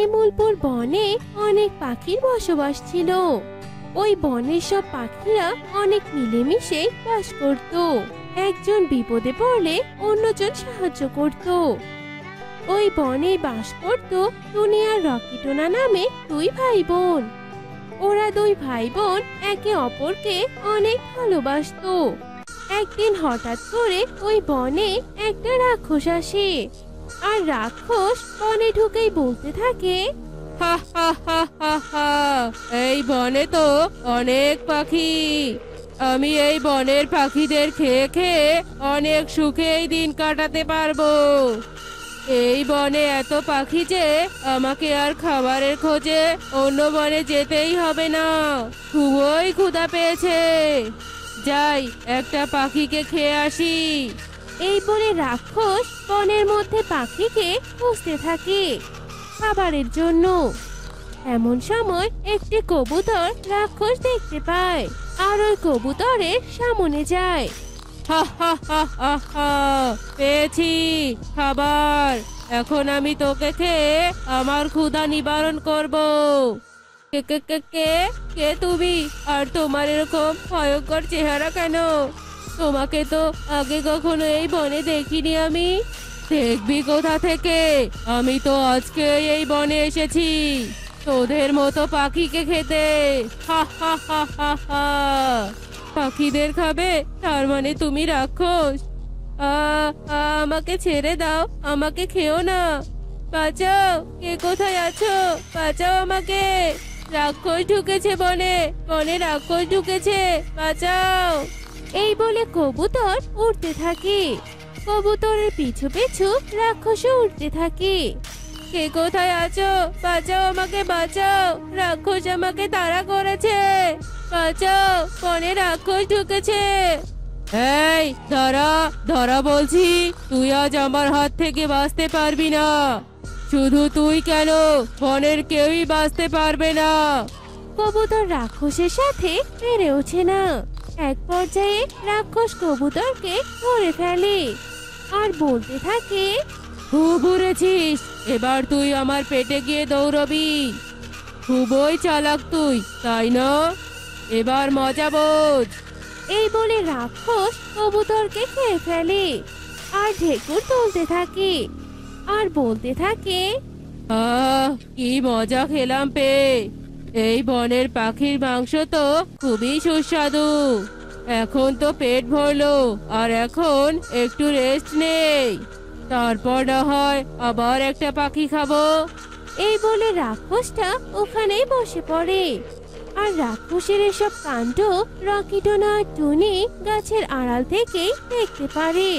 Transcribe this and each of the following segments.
শিমুলপুর বনে অনেক পাখির বসবাস ছিল। ওই বনের সব পাখিরা অনেক মিলেমিশে বাস করত। একজন বিপদে পড়লে অন্যজন সাহায্য করত। ওই বনে বাস করত টুনি আর রকিটোনা নামে দুই ভাই বোন। ওরা দুই ভাই বোন একে অপরকে অনেক ভালোবাসতো। একদিন হঠাৎ করে ওই বনে একটা রাক্ষস আসে। আর রাক্ষস বনে ঢুকেই বলতে থাকে, হা হা হা হা হা, এই বনে তো অনেক পাখি। আমি এই বনের পাখিদের খেয়ে খেয়ে অনেক সুখে এই দিন কাটাতে পারবো। এই বনে এত পাখি যে আমাকে আর খাবারের খোঁজে অন্য বনে যেতেই হবে না। খুবই ক্ষুধা পেয়েছে, যাই একটা পাখিকে খেয়ে আসি। এই বলে রাক্ষস বনের মধ্যে পাখিকে খুঁজতে থাকে খাবারের জন্য। এমন সময় একটি কবুতর রাক্ষস দেখতে পায় আর ওই কবুতরের সামনে যায়। হা হা হা হা হা, পেয়েছি খাবার। এখন আমি তোকে খেয়ে আমার ক্ষুধা নিবারণ করব। কে কে কে কে কে তুমি? আর তোমার এরকম ভয়ঙ্কর চেহারা কেন? তোমাকে তো আগে কখনো এই বনে দেখিনি আমি। দেখবি কোথা থেকে? আমি তো আজকে এই বনে এসেছি তোদের মতো পাখিকে খেতে। হা হা হা হা হা, পাখিদের খাবে? তার মানে তুমি রাক্ষস? আমাকে ছেড়ে দাও, আমাকে খেও না। বাঁচাও, কে কোথায় আছো? বাঁচাও আমাকে, রাক্ষস ঢুকেছে বনে, বনে রাক্ষস ঢুকেছে, বাঁচাও। এই বলে কবুতর উড়তে থাকে। কবুতরের পিছু পিছু রাক্ষসও উড়তে থাকে। কে কোথায় আছো? বাঁচাও আমাকে, বাঁচাও, রাক্ষস আমাকে তাড়া করেছে, বাঁচাও, বনে রাক্ষস ঢুকেছে। এই ধরা ধরা বলছি, তুই আজ আমার হাত থেকে বাঁচতে পারবি না। শুধু তুই কেন, বনের কেউই বাঁচতে পারবে না। কবুতর রাক্ষসের সাথে পেরে ওঠে না। এক পর্যায়ে রাক্ষস কবুতরকে ধরে ফেলে আর বলতে থাকে, খুব উড়েছিস, এবার তুই আমার পেটে গিয়ে দৌড়বি। খুবই চালাক তুই, তাই না? এবার মজা বোঝ। এই বলে রাক্ষস কবুতরকে খেয়ে ফেলে আর ঢেকুর তুলতে থাকে আর বলতে থাকে, কি মজা খেলাম পেয়ে। এই বনের পাখির মাংস তো খুবই সুস্বাদু। এখন তো পেট ভরলো, আর এখন একটু রেস্ট নেই, তারপর না হয় আবার একটা পাখি খাবো। এই বলে রাক্ষসটা ওখানেই বসে পড়ে। আর রাক্ষসের এসব কাণ্ড রকিটোনা আর টুনি গাছের আড়াল থেকে দেখতে পারে।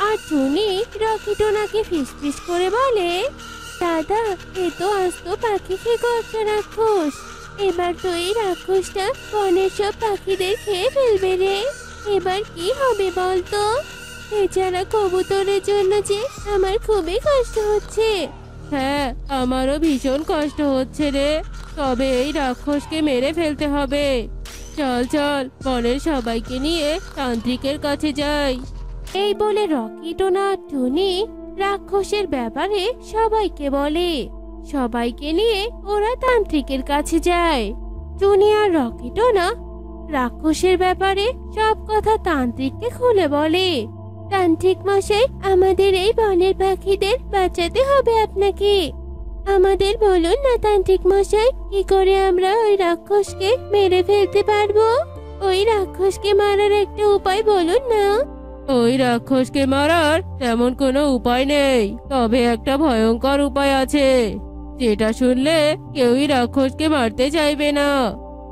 আর টুনি রকিটোনাকে ফিসফিস করে বলে, দাদা, এ তো আস্ত পাখি খেয়ে একটা রাক্ষস। এবার তো এই রাক্ষসটা বনের সব পাখিদের খেয়ে ফেলবে রে। এবার কি হবে বলতো? এছাড়া কবুতরের জন্য যে আমার খুবই কষ্ট হচ্ছে। হ্যাঁ, আমারও ভীষণ কষ্ট হচ্ছে রে। তবে এই রাক্ষসকে মেরে ফেলতে হবে। চল চল, বনের সবাইকে নিয়ে তান্ত্রিকের কাছে যাই। এই বলে রকিটোনা আর টুনি রাক্ষসের ব্যাপারে সবাইকে বলে। সবাইকে নিয়ে ওরা তান্ত্রিকের কাছে যায়। টুনি আর রকিটোনা রাক্ষসের ব্যাপারে সব কথা তান্ত্রিককে খুলে বলে। তান্ত্রিক মশাই, আমাদের এই বনের পাখিদের বাঁচাতে হবে আপনাকে। আমাদের বলুন না তান্ত্রিক মশাই, কি করে আমরা ওই রাক্ষসকে মেরে ফেলতে পারবো? ওই রাক্ষসকে মারার একটা উপায় বলুন না। ওই রাক্ষসকে মারার তেমন কোনো উপায় নেই, তবে একটা ভয়ঙ্কর উপায় আছে, যেটা শুনলে কেউই রাক্ষসকে মারতে চাইবে না।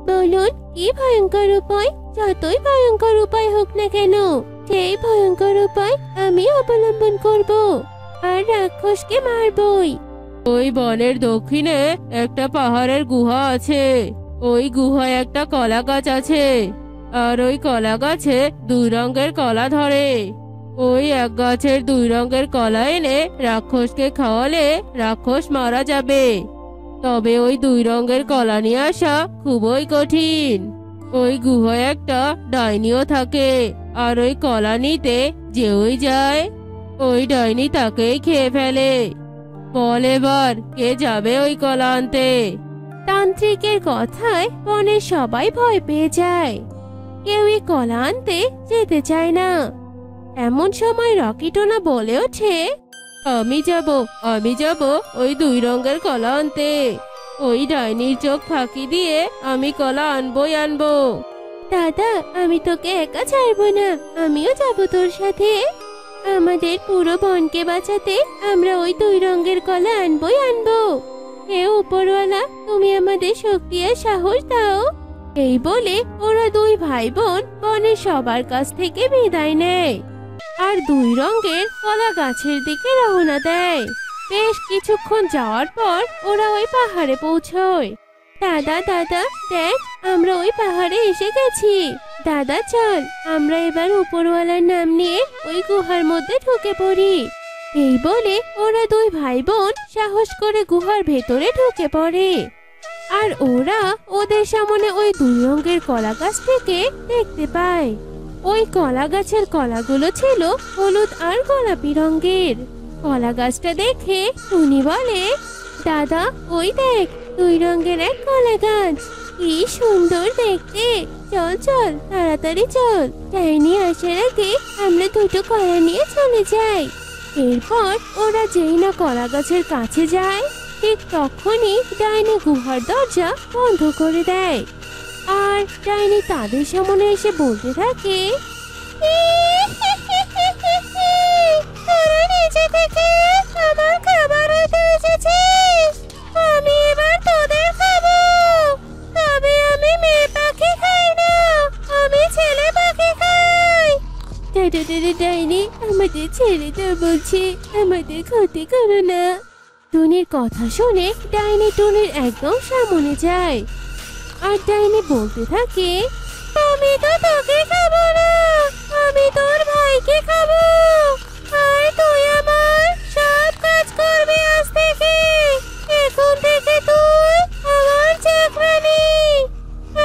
বলুন, কি ভয়ঙ্কর উপায়? যতই ভয়ঙ্কর উপায় হোক না কেন, সেই ভয়ঙ্কর উপায় আমি অবলম্বন করব আর রাক্ষসকে মারবই। ওই বনের দক্ষিণে একটা পাহাড়ের গুহা আছে। ওই গুহায় একটা কলা গাছ আছে, আর ওই কলা গাছে দুই রঙের কলা ধরে। ওই এক গাছের দুই রঙের কলা এনে রাক্ষসকে খাওয়ালে রাক্ষস মারা যাবে। তবে ওই দুই রঙের কলা নিয়ে আসা খুবই কঠিন। ওই গুহায় একটা ডাইনিও থাকে, আর ওই কলা নিতে যেই যায় ওই ডাইনি তাকেই খেয়ে ফেলে। বল এবার কে যাবে ওই কলা আনতে? তান্ত্রিকের কথায় বনের সবাই ভয় পেয়ে যায়। কেউই কলা আনতে যেতে চায় না। এমন সময় রকি টোনা বলে ওঠে, আমি যাব ওই 2 রঙের কলা আনতে। ওই ডাইনির চোখ ফাঁকি দিয়ে আমি কলা আনবই আনবো। দাদা, আমি তোকে একা ছাড়বো না, আমিও যাব তোর সাথে। আমাদের পুরো বনকে বাঁচাতে আমরা ওই 2 রঙের কলা আনবই আনবো। হে উপরওয়ালা, তুমি আমাদের শক্তি আর সাহস দাও। এই বলে ওরা 2 ভাই বোন বনের সবার কাছ থেকে বিদায় নেয় আর 2 রঙের কলা গাছের দিকে রওনা দেয়। বেশ কিছুক্ষণ যাওয়ার পর ওরা ওই পাহাড়ে পৌঁছয়। দাদা দাদা, দেখ আমরা ওই পাহাড়ে এসে গেছি। দাদা চল, আমরা এবার উপরওয়ালার নাম নিয়ে ওই গুহার মধ্যে ঢুকে পড়ি। এই বলে ওরা 2 ভাই বোন সাহস করে গুহার ভেতরে ঢুকে পড়ে। আর ওরা ওদের সামনে ওই 2 রঙের কলা গাছ থেকে দেখতে পায়। ওই কলা গাছের কলাগুলো ছিল হলুদ আর গোলাপি রঙের। কলা গাছটা দেখে টুনি বলে, দাদা ওই দেখ 2 রঙের এক কলা গাছ, কি সুন্দর দেখতে। চল চল তাড়াতাড়ি চল, ডাইনি আসার আগে আমরা 2টো কলা নিয়ে চলে যাই। এরপর ওরা যেই না কলা গাছের কাছে যায়, ঠিক তখনই ডাইনি গুহার দরজা বন্ধ করে দেয়। আর ডাইনি তাদের সামনে এসে বলতে থাকে, তোরা নিচে থেকে আমার খাবার হইতে এসেছিস, আমি এবার তোদের খাবো। তবে আমি মেয়ে পাখি খাই না, আমি ছেলে পাখি খাই। ডাইনি, আমাদের ছেড়ে দাও বলছি, আমাদের ক্ষতি করো না। টুনির কথা শুনে ডাইনি টুনির একদম সামনে যায় আর ডাইনি বলতে থাকে, আমি তো তোকে খাবো না, আমি তোর ভাইকে খাবো। আর তুই আমার সব কাজ করবি আজ থেকে। এখন থেকে তুই আমার চাকরানি।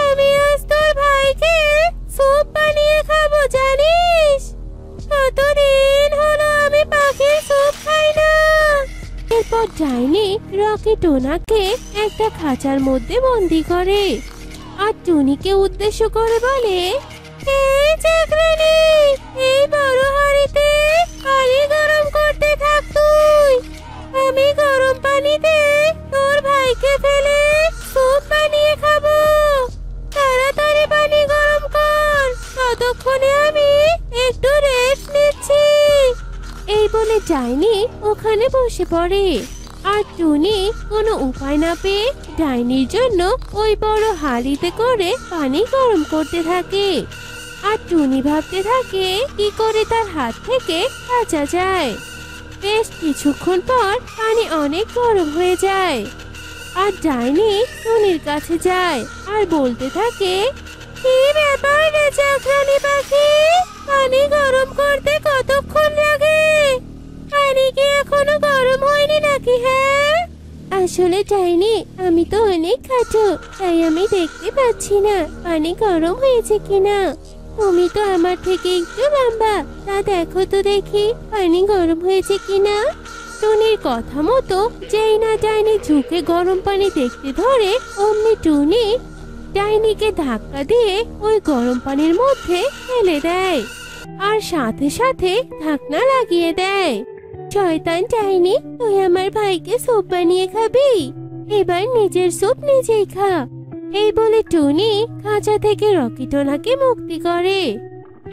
আমি আজ তোর ভাইকে স্যুপ বানিয়ে খাবো, জানিস? কতদিন হলো আমি পাখির স্যুপ খাই না। এরপর ডাইনি রকি টোনাকে একটা খাঁচার মধ্যে বন্দি করে আর টুনিকে উদ্দেশ্য করে বলে, এই চাকরানি, এই বড় হাঁড়িতে পানি গরম করতে থাক তুই। আমি গরম পানিতে তোর ভাইকে ফেলে স্যুপ বানিয়ে খাবো। তাড়াতাড়ি পানি গরম কর, ততক্ষণে আমি একটু রেস্ট নিচ্ছি। এই বলে ডাইনি ওখানে বসে পড়ে আর টুনি কোনো উপায় না পেয়ে ডাইনির জন্য ওই বড় হাঁড়িতে করে পানি গরম করতে থাকে। আর টুনি ভাবতে থাকে কি করে তার হাত থেকে বাঁচা যায়। বেশ কিছুক্ষণ পর পানি অনেক গরম হয়ে যায় আর ডাইনি টুনির কাছে যায় আর বলতে থাকে, কি ব্যাপার রে চাকরানি পাখি, পানি গরম করতে কতক্ষণ লাগে? পানি কি এখনো গরম হয়নি নাকি? হ্যাঁ, আসলে ডাইনি আমি তো অনেক খাটো, তাই আমি দেখতে পাচ্ছি না পানি গরম হয়েছে কিনা। তুমি তো আমার থেকে একটু লম্বা, তা দেখো তো দেখি পানি গরম হয়েছে কিনা। টুনির কথা মতো যেই না ডাইনি ঝুঁকে গরম পানি দেখতে ধরে, অমনি টুনি ডাইনিকে ধাক্কা দিয়ে ওই গরম পানির মধ্যে ফেলে দেয় আর সাথে সাথে ঢাকনা লাগিয়ে দেয়। শয়তান ডাইনি, তুই আমার ভাইকে স্যুপ বানিয়ে খাবি, এবার নিজের স্যুপ নিজেই খা। এই বলে টুনি খাঁচা থেকে রকি টোনাকে মুক্তি করে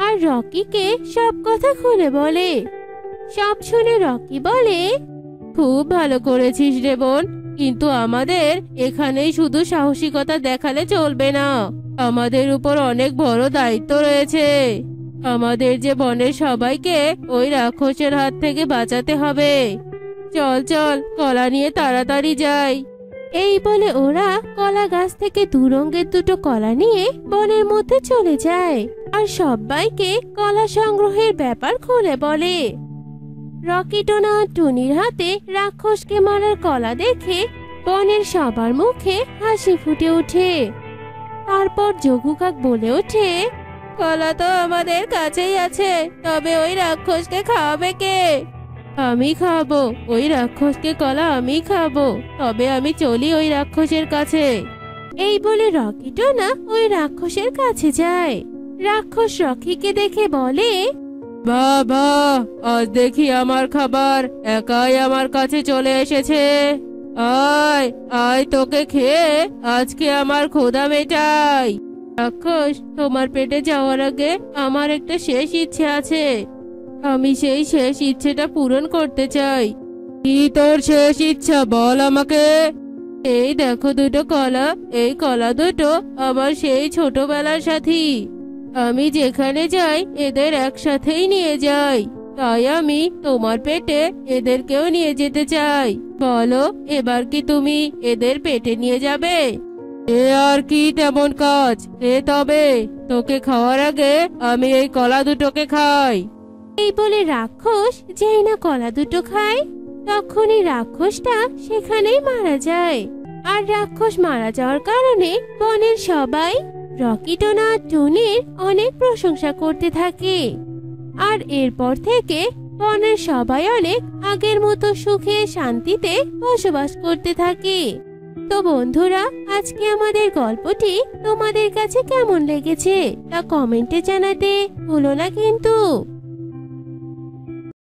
আর রকিকে সব কথা খুলে বলে। সব শুনে রকি বলে, খুব ভালো করেছিস রে বোন, কিন্তু আমাদের এখানেই শুধু সাহসিকতা দেখালে চলবে না, আমাদের উপর অনেক বড় দায়িত্ব রয়েছে। আমাদের যে বনের সবাইকে ওই রাক্ষসের হাত থেকে বাঁচাতে হবে। চল চল কলা নিয়ে তাড়াতাড়ি যাই। এই বলে ওরা কলা গাছ থেকে 2 রঙের 2টো কলা নিয়ে বনের মধ্যে চলে যায় আর সবাইকে কলা সংগ্রহের ব্যাপার খুলে বলে। রকি টোনা আর টুনির হাতে রাক্ষসকে মারার কলা দেখে বনের সবার মুখে হাসি ফুটে ওঠে। তারপর যোগু কাক বলে ওঠে, কলা তো আমাদের কাছেই আছে, তবে ওই রাক্ষসকে খাওয়াবে কে? আমি খাবো ওই রাক্ষসকে কলা, আমি খাবো। তবে আমি চলি ওই রাক্ষসের কাছে। এই বলে রকি টোনা ওই রাক্ষসের কাছে যায়। রাক্ষস রকিকে দেখে বলে, বাবা, আজ দেখি আমার খাবার একাই আমার কাছে চলে এসেছে। আয় আয়, তোকে খেয়ে আজকে আমার ক্ষুধা মেটাই। রাক্ষস, তোমার পেটে যাওয়ার আগে আমার একটা শেষ ইচ্ছে আছে। আমি সেই শেষ ইচ্ছেটা পূরণ করতে চাই। কি তোর শেষ ইচ্ছা, বল আমাকে। এই দেখো দুটো কলা, এই কলা দুটো আমার সেই ছোটবেলার সাথী। আমি যেখানে যাই এদের একসাথেই নিয়ে যাই। তাই আমি তোমার পেটে এদেরকেও নিয়ে যেতে চাই। বলো, এবার কি তুমি এদের পেটে নিয়ে যাবে? এ আর কি তেমন কাজ, তবে তোকে খাওয়ার আগে আমি এই কলা দুটোকে খাই। এই বলে রাক্ষস যেই না কলা দুটো খায়, তখনই রাক্ষসটা সেখানেই মারা যায়। আর রাক্ষস মারা যাওয়ার কারণে বনের সবাই রকি টোনা আর টুনির অনেক প্রশংসা করতে থাকে। আর এরপর থেকে বনের সবাই অনেক আগের মতো সুখে শান্তিতে বসবাস করতে থাকে। তো বন্ধুরা, আজকে আমাদের গল্পটি তোমাদের কাছে কেমন লেগেছে তা কমেন্টে জানাতে ভুলো না কিন্তু।